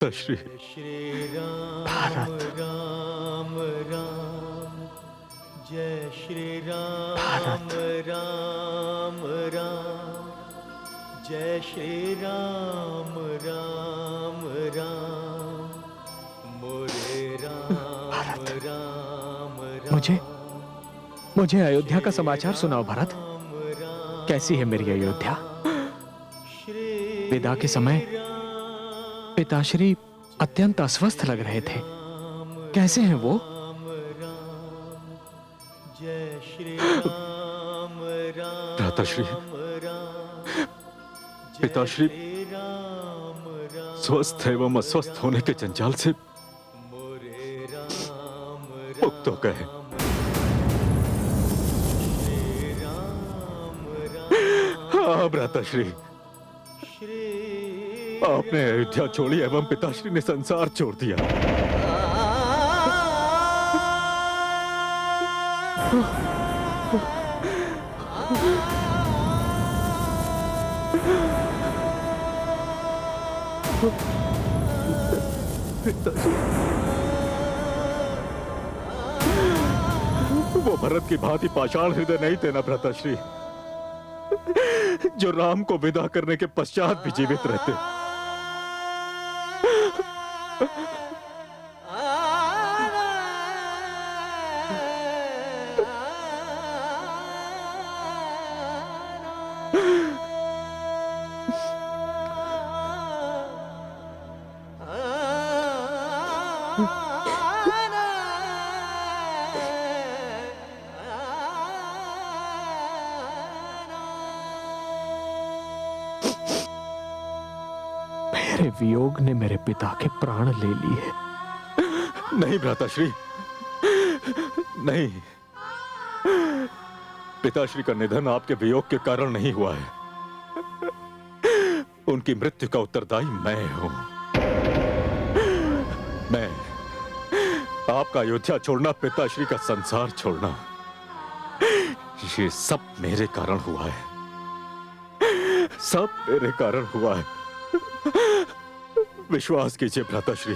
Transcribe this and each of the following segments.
श्री श्री राम भारत राम राम, जय श्री राम भारत राम राम, जय श्री राम राम राम, मोरे राम भारत। राम मुझे राम, मुझे अयोध्या का समाचार सुनाओ भरत। कैसी है मेरी अयोध्या? विदा के समय पिताश्री अत्यंत अस्वस्थ लग रहे थे। कैसे हैं वो? जय श्री राम भ्राताश्री, राम राम, पिताश्री राम स्वस्थ एवं अस्वस्थ होने के जंजाल से मोरे राम मुक्त हो गए। हाँ भ्राताश्री, आपने अयोध्या छोड़ी एवं पिताश्री ने संसार छोड़ दिया। वो भरत की भांति पाषाण हृदय नहीं थे ना भ्राताश्री, जो राम को विदा करने के पश्चात भी जीवित रहते। मेरे वियोग ने मेरे पिता के प्राण ले लिए। नहीं भ्राताश्री, नहीं। पिताश्री का निधन आपके वियोग के कारण नहीं हुआ है। उनकी मृत्यु का उत्तरदायी मैं हूं। मैं आपका अयोध्या छोड़ना, पिताश्री का संसार छोड़ना, ये सब मेरे कारण हुआ है। सब मेरे कारण हुआ है। विश्वास कीजिए भ्राताश्री,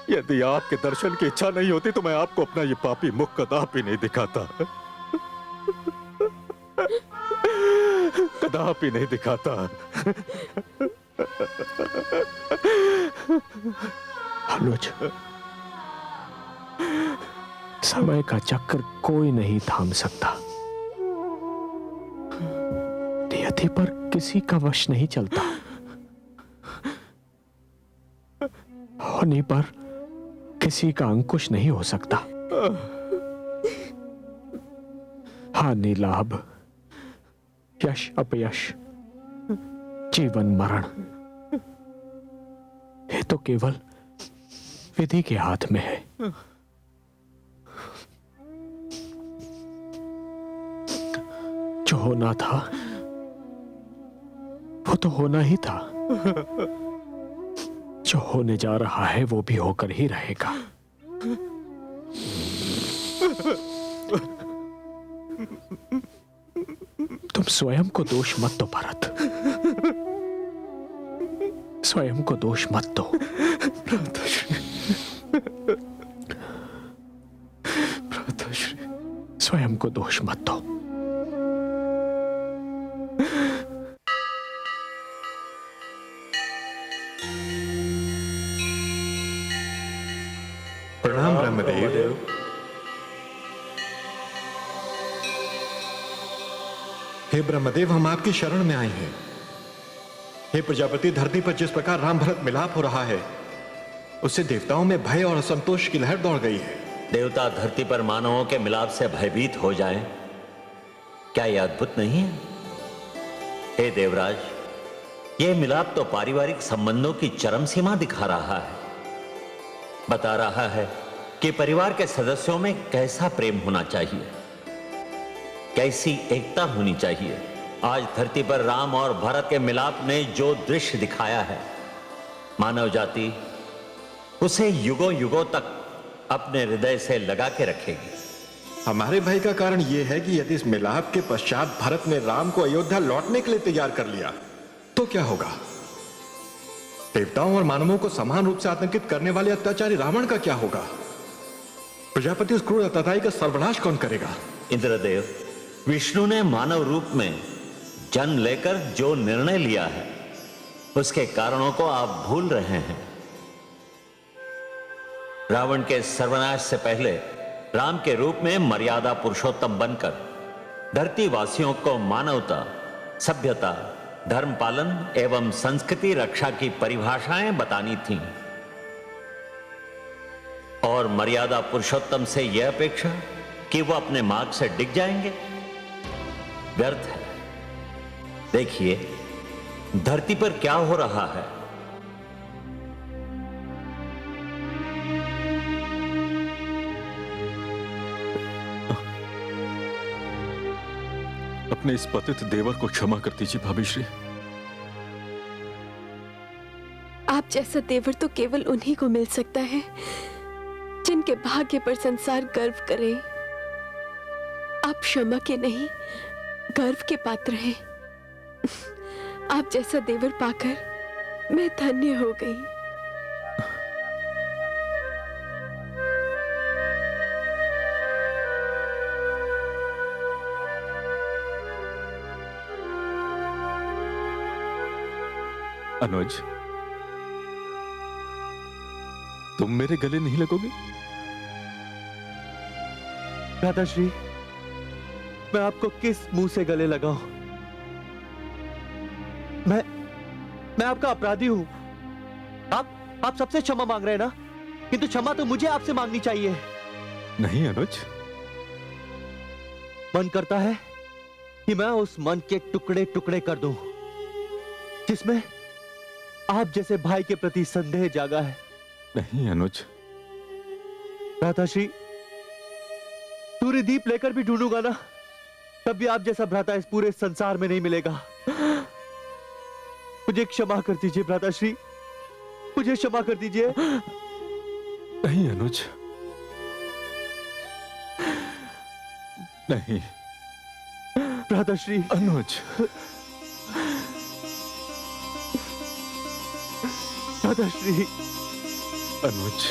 यदि आपके दर्शन की इच्छा नहीं होती तो मैं आपको अपना ये पापी मुख कदापि नहीं दिखाता। कदापि नहीं दिखाता। अनुज, समय का चक्र कोई नहीं थाम सकता। नियति पर किसी का वश नहीं चलता। होने पर किसी का अंकुश नहीं हो सकता। हानि लाभ, यश अपयश, जीवन मरण, ये तो केवल विधि के हाथ में है। जो होना था वो तो होना ही था। जो होने जा रहा है वो भी होकर ही रहेगा। तुम स्वयं को दोष मत दो भरत, स्वयं को दोष मत दो। भ्राताश्री, स्वयं को दोष मत दो। प्रणाम ब्रह्मदेव। हे ब्रह्मदेव, हम आपकी शरण में आए हैं। हे प्रजापति, धरती पर जिस प्रकार राम भरत मिलाप हो रहा है, उससे देवताओं में भय और असंतोष की लहर दौड़ गई है। देवता धरती पर मानवों के मिलाप से भयभीत हो जाएं, क्या यह अद्भुत नहीं है? हे देवराज, यह मिलाप तो पारिवारिक संबंधों की चरम सीमा दिखा रहा है। बता रहा है कि परिवार के सदस्यों में कैसा प्रेम होना चाहिए, कैसी एकता होनी चाहिए। आज धरती पर राम और भरत के मिलाप ने जो दृश्य दिखाया है, मानव जाति उसे युगों युगों तक अपने हृदय से लगा के रखेगी। हमारे भय का कारण यह है कि यदि इस मिलाप के पश्चात भरत ने राम को अयोध्या लौटने के लिए तैयार कर लिया तो क्या होगा? देवताओं और मानवों को समान रूप से आतंकित करने वाले अत्याचारी रावण का क्या होगा? प्रजापति उस क्रूर अत्याचारी का सर्वनाश कौन करेगा? इंद्रदेव, विष्णु ने मानव रूप में जन्म लेकर जो निर्णय लिया है उसके कारणों को आप भूल रहे हैं। रावण के सर्वनाश से पहले राम के रूप में मर्यादा पुरुषोत्तम बनकर धरती वासियों को मानवता, सभ्यता, धर्म पालन एवं संस्कृति रक्षा की परिभाषाएं बतानी थीं। और मर्यादा पुरुषोत्तम से यह अपेक्षा कि वो अपने मार्ग से डिग जाएंगे, व्यर्थ है। देखिए धरती पर क्या हो रहा है। अपने इस पतित देवर को क्षमा कर दीजिए भाभी श्री। आप जैसा देवर तो केवल उन्हीं को मिल सकता है जिनके भाग्य पर संसार गर्व करे। आप क्षमा के नहीं, गर्व के पात्र हैं। आप जैसा देवर पाकर मैं धन्य हो गई। अनुज, तुम मेरे गले नहीं लगोगे? दादाश्री, मैं आपको किस मुंह से गले लगाऊं? मैं आपका अपराधी हूं। आप सबसे क्षमा मांग रहे हैं ना? किंतु क्षमा तो मुझे आपसे मांगनी चाहिए। नहीं अनुज, मन करता है कि मैं उस मन के टुकड़े टुकड़े कर दूं जिसमें आप जैसे भाई के प्रति संदेह जागा है। नहीं अनुज। भ्राताश्री, सूर्य दीप लेकर भी ढूंढूंगा ना, तब भी आप जैसा भ्राता इस पूरे संसार में नहीं मिलेगा। मुझे क्षमा कर दीजिए भ्राताश्री, मुझे क्षमा कर दीजिए। नहीं अनुज, नहीं। भ्राताश्री, अनुज, भ्राताश्री, अनुज,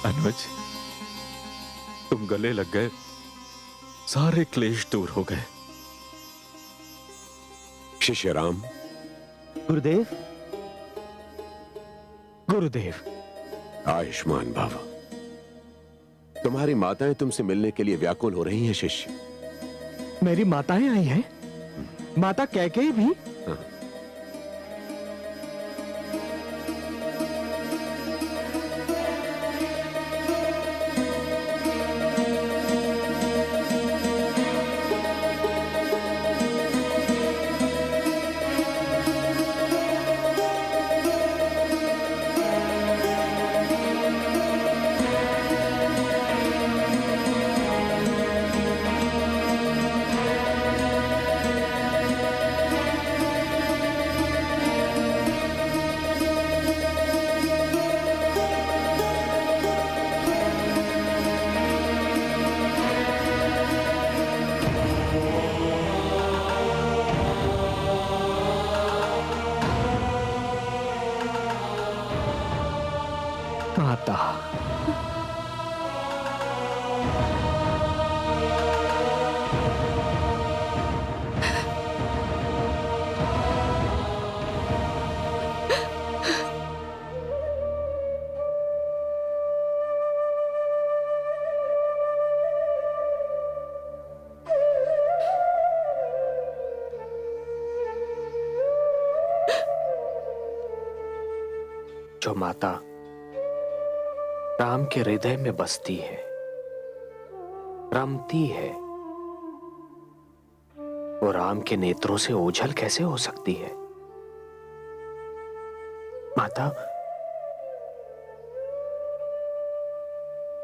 अनुज, तुम गले लग गए, सारे क्लेश दूर हो गए। शिष्य राम। गुरुदेव, गुरुदेव, आयुष्मान भव। तुम्हारी माताएं तुमसे मिलने के लिए व्याकुल हो रही हैं शिष्य। मेरी माताएं आई हैं? माता कैकेयी भी? माता, जो माता राम के हृदय में बसती है, रमती है, वो राम के नेत्रों से ओझल कैसे हो सकती है? माता,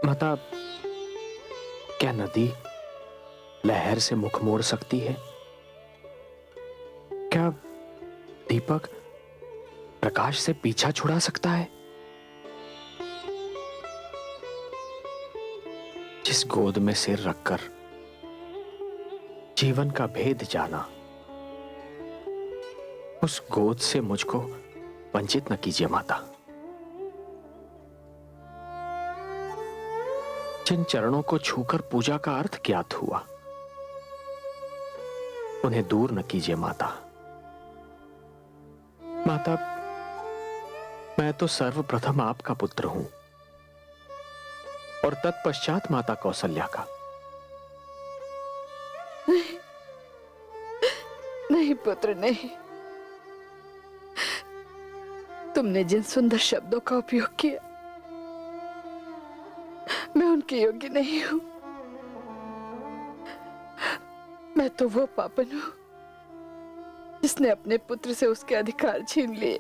माता, क्या नदी लहर से मुख मोड़ सकती है? क्या दीपक प्रकाश से पीछा छुड़ा सकता है? जिस गोद में सिर रखकर जीवन का भेद जाना। उस गोद से मुझको वंचित न कीजिए माता। जिन चरणों को छूकर पूजा का अर्थ ज्ञात हुआ, उन्हें दूर न कीजिए माता। माता, मैं तो सर्वप्रथम आपका पुत्र हूं और तत्पश्चात माता कौशल्या का। नहीं पुत्र, नहीं। तुमने जिन सुंदर शब्दों का उपयोग किया, मैं उनके योग्य नहीं हूं। मैं तो वो पापन हूं जिसने अपने पुत्र से उसके अधिकार छीन लिए,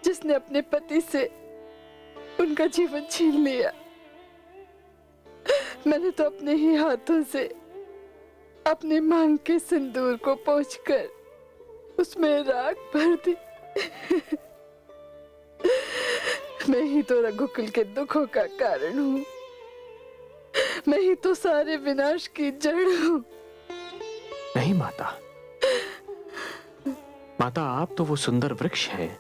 जिसने अपने पति से उनका जीवन छीन लिया। मैंने तो अपने ही हाथों से अपने मांग के सिंदूर को पोंछकर उसमें राख भर दी। मैं ही तो रघुकुल के दुखों का कारण हूं। मैं ही तो सारे विनाश की जड़ हूं। नहीं माता, माता आप तो वो सुंदर वृक्ष हैं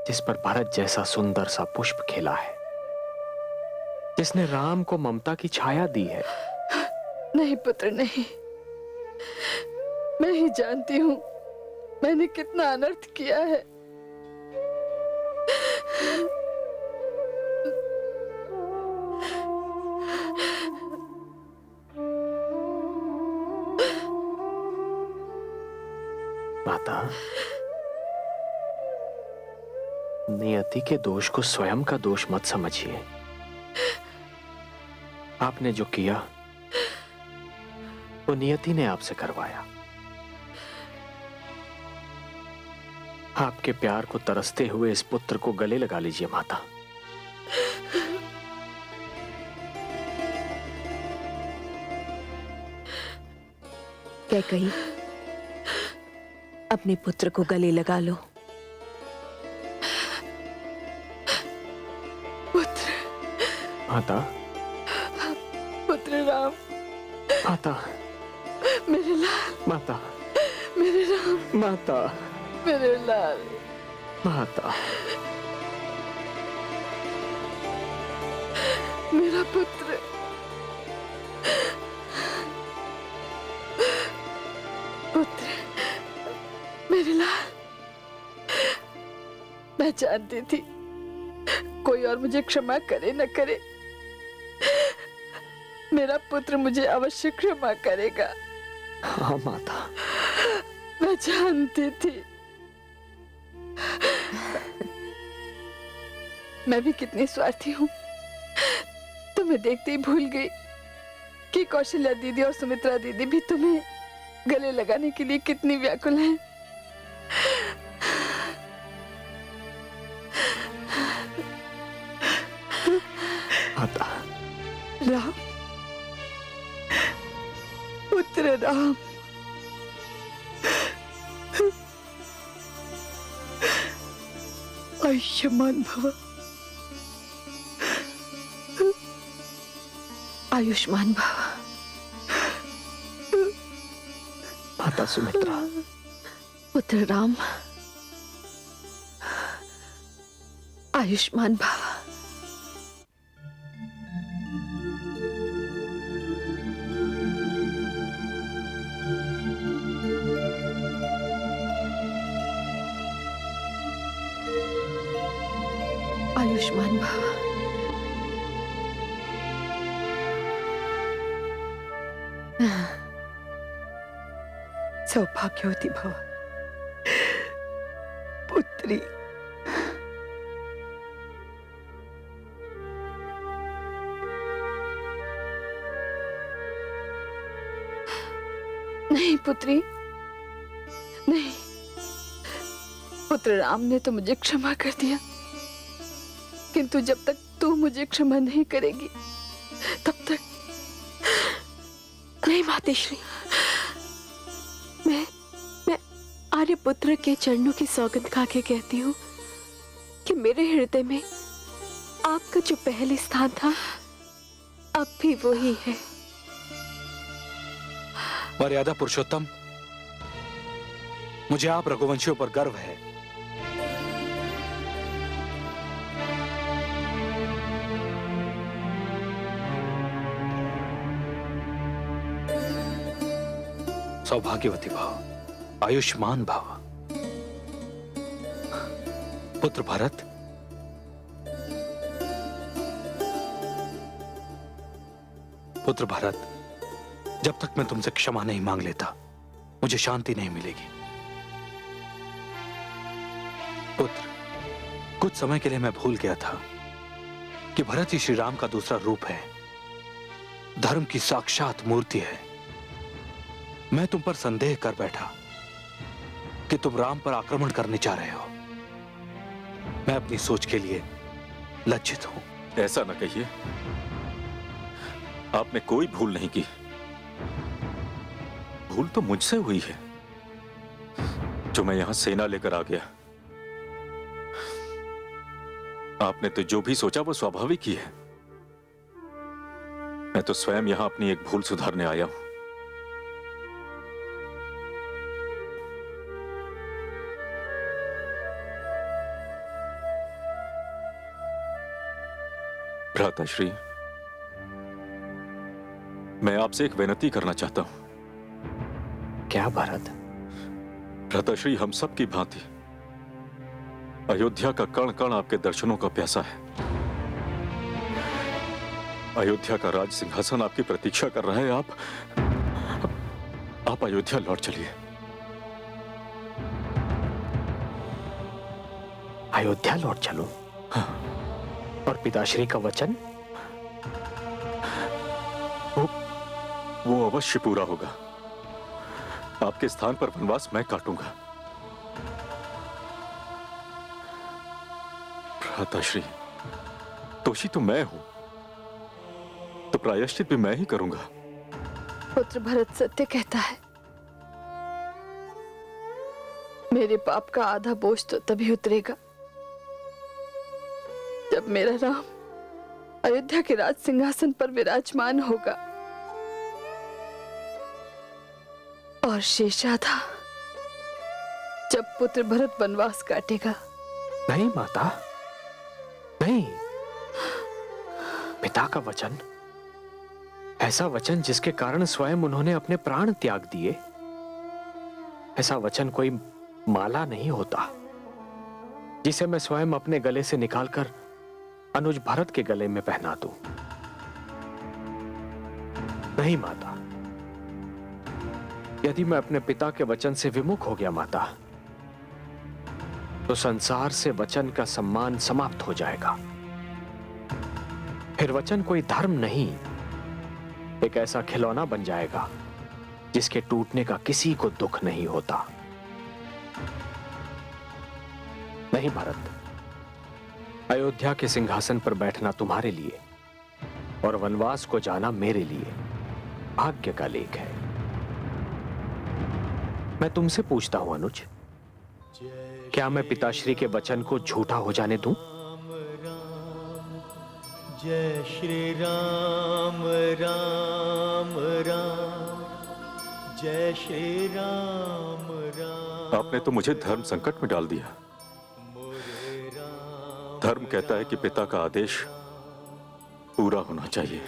जिस पर भरत जैसा सुंदर सा पुष्प खिला है, जिसने राम को ममता की छाया दी है। नहीं पुत्र, नहीं। मैं ही जानती हूं मैंने कितना अनर्थ किया है। माता, नियति के दोष को स्वयं का दोष मत समझिए। आपने जो किया वो नियति ने आपसे करवाया। आपके प्यार को तरसते हुए इस पुत्र को गले लगा लीजिए माता। कैकई, अपने पुत्र को गले लगा लो। पुत्र, माता, पुत्र राम, माता, मेरे लाल, माता, मेरे राम, माता, मेरे लाल। माता, मेरा पुत्र, पुत्र, मेरे लाल। मैं जानती थी कोई और मुझे क्षमा करे न करे, मेरा पुत्र मुझे अवश्य क्षमा करेगा। हाँ माता, मैं जानती थी। मैं भी कितनी स्वार्थी हूँ। तुम्हें देखते ही भूल गई कि कौशल्या दीदी और सुमित्रा दीदी भी तुम्हें गले लगाने के लिए कितनी व्याकुल हैं। माता, राम, पुत्र राम, आयुष्मान भव। आयुष्मान भव। माता सुमित्रा, पुत्र राम, आयुष्मान भव। आयुष्मान भव। सौभाग्यवती भव पुत्री। नहीं पुत्री, नहीं। पुत्र राम ने तो मुझे क्षमा कर दिया, किंतु जब तक तू मुझे क्षमा नहीं करेगी तब तक नहीं मातेश्री, मैं आर्यपुत्र के चरणों की सौगंध खा के कहती हूँ कि मेरे हृदय में आपका जो पहले स्थान था अब भी वही है। मर्यादा पुरुषोत्तम, मुझे आप रघुवंशियों पर गर्व है। सौभाग्यवती भव, आयुष्मान भव। पुत्र भरत, पुत्र भरत, जब तक मैं तुमसे क्षमा नहीं मांग लेता मुझे शांति नहीं मिलेगी। पुत्र, कुछ समय के लिए मैं भूल गया था कि भरत ही श्री राम का दूसरा रूप है, धर्म की साक्षात मूर्ति है। मैं तुम पर संदेह कर बैठा कि तुम राम पर आक्रमण करने जा रहे हो। मैं अपनी सोच के लिए लज्जित हूं। ऐसा न कहिए, आपने कोई भूल नहीं की। भूल तो मुझसे हुई है जो मैं यहां सेना लेकर आ गया। आपने तो जो भी सोचा वो स्वाभाविक ही है। मैं तो स्वयं यहां अपनी एक भूल सुधारने आया हूं। भ्राताश्री, मैं आपसे एक विनती करना चाहता हूं। क्या भरत? भ्राताश्री, हम सब की भांति अयोध्या का कण कण आपके दर्शनों का प्यासा है। अयोध्या का राज सिंहासन आपकी प्रतीक्षा कर रहा है। आप अयोध्या लौट चलिए। अयोध्या लौट चलूं? हाँ। और पिताश्री का वचन? वो अवश्य पूरा होगा। आपके स्थान पर वनवास मैं काटूंगा। भ्राताश्री, दोषी तो मैं हूं, तो प्रायश्चित भी मैं ही करूंगा। पुत्र भरत सत्य कहता है। मेरे पाप का आधा बोझ तो तभी उतरेगा जब मेरा राम अयोध्या के राज सिंहासन पर विराजमान होगा और शेष आधा जब पुत्र भरत वनवास काटेगा। नहीं माता, नहीं। पिता का वचन, ऐसा वचन जिसके कारण स्वयं उन्होंने अपने प्राण त्याग दिए, ऐसा वचन कोई माला नहीं होता जिसे मैं स्वयं अपने गले से निकालकर अनुज भरत के गले में पहना दूं। नहीं माता, यदि मैं अपने पिता के वचन से विमुख हो गया माता, तो संसार से वचन का सम्मान समाप्त हो जाएगा। फिर वचन कोई धर्म नहीं, एक ऐसा खिलौना बन जाएगा जिसके टूटने का किसी को दुख नहीं होता। नहीं भरत, अयोध्या के सिंहासन पर बैठना तुम्हारे लिए और वनवास को जाना मेरे लिए भाग्य का लेख है। मैं तुमसे पूछता हूं अनुज, क्या मैं पिताश्री के वचन को झूठा हो जाने दूं? जय श्री राम राम राम, जय श्री राम राम। आपने तो मुझे धर्म संकट में डाल दिया। धर्म कहता है कि पिता का आदेश पूरा होना चाहिए,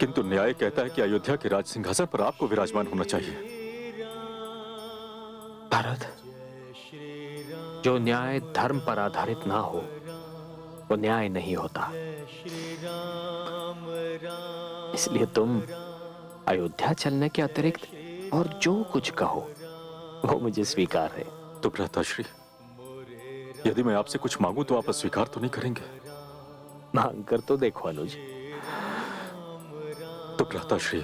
किंतु न्याय कहता है कि अयोध्या के राज सिंहासन पर आपको विराजमान होना चाहिए। भरत, जो न्याय धर्म पर आधारित ना हो वो न्याय नहीं होता। इसलिए तुम अयोध्या चलने के अतिरिक्त और जो कुछ कहो वो मुझे स्वीकार है। तो भ्राताश्री, यदि मैं आपसे कुछ मांगूं तो आप अस्वीकार तो नहीं करेंगे? मांग कर तो देखो अनुज। तो भ्राताश्री,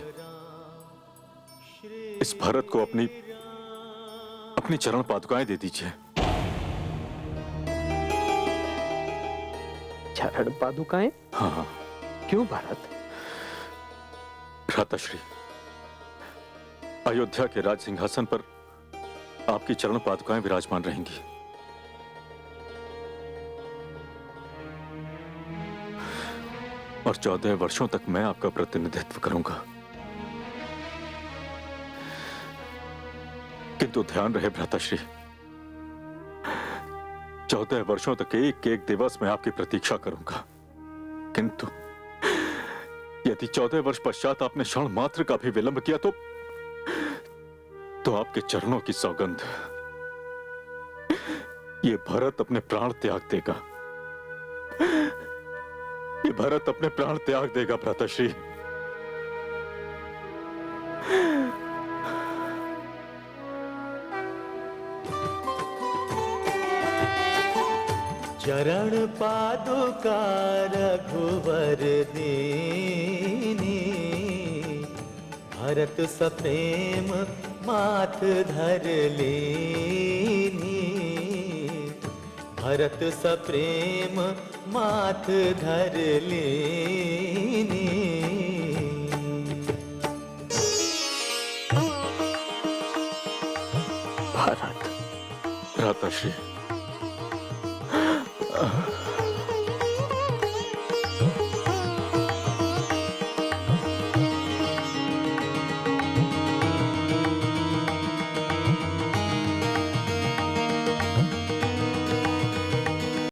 इस भरत को अपनी चरण पादुकाएं दे दीजिए। चरण पादुकाएं? हाँ। क्यों भरत? भ्राताश्री, अयोध्या के राज सिंहासन पर आपकी चरण पादुकाएं विराजमान रहेंगी। और 14 वर्षों तक मैं आपका प्रतिनिधित्व करूंगा। किंतु ध्यान रहे भ्राताश्री, 14 वर्षों तक एक एक दिवस मैं आपकी प्रतीक्षा करूंगा, किंतु यदि 14 वर्ष पश्चात आपने क्षण मात्र का भी विलंब किया तो आपके चरणों की सौगंध, ये भरत अपने प्राण त्याग देगा। ये भरत अपने प्राण त्याग देगा भ्राताश्री। चरण पादुका रघुवर दीनी, भरत सप्रेम माथ धर लेनी, भरत सप्रेम माथ धर लेनी। भारत, भ्राताश्री